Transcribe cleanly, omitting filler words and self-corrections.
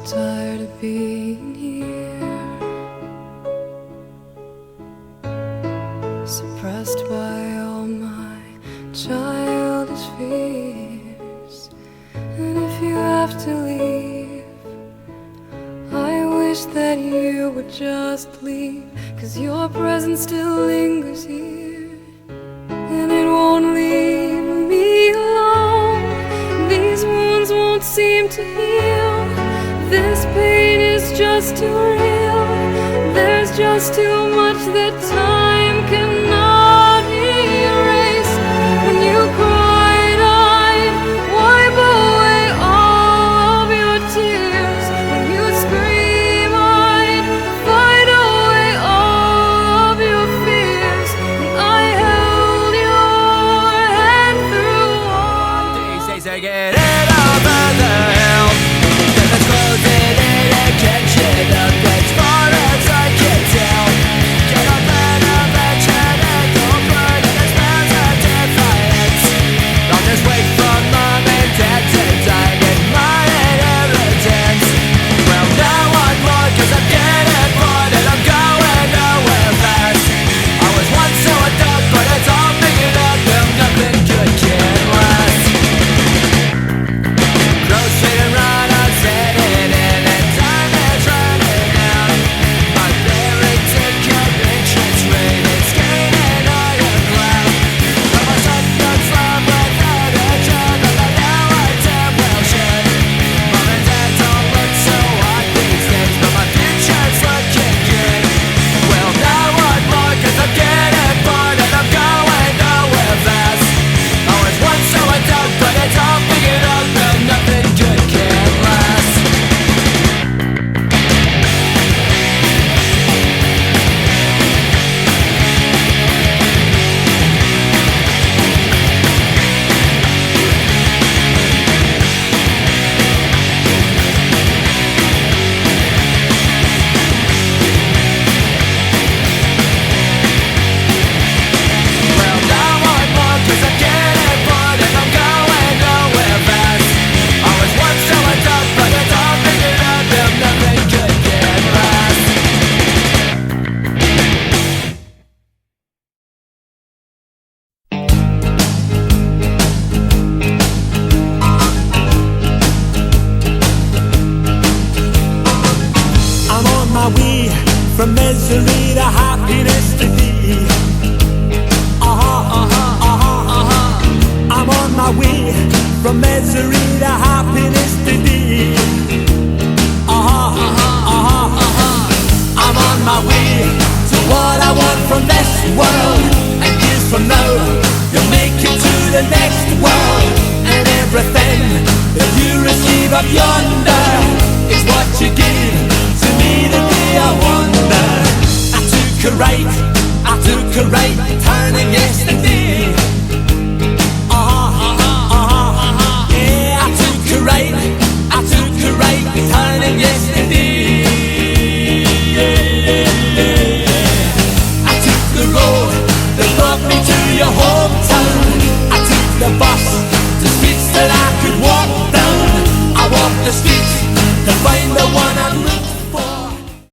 tired of being here, suppressed by all my childish fears. And if you have to leave, I wish that you would just leave, 'cause your presence still lingers here, and it won't leave me alone. These wounds won't seem to heal. This pain is just too real. There's just too much that time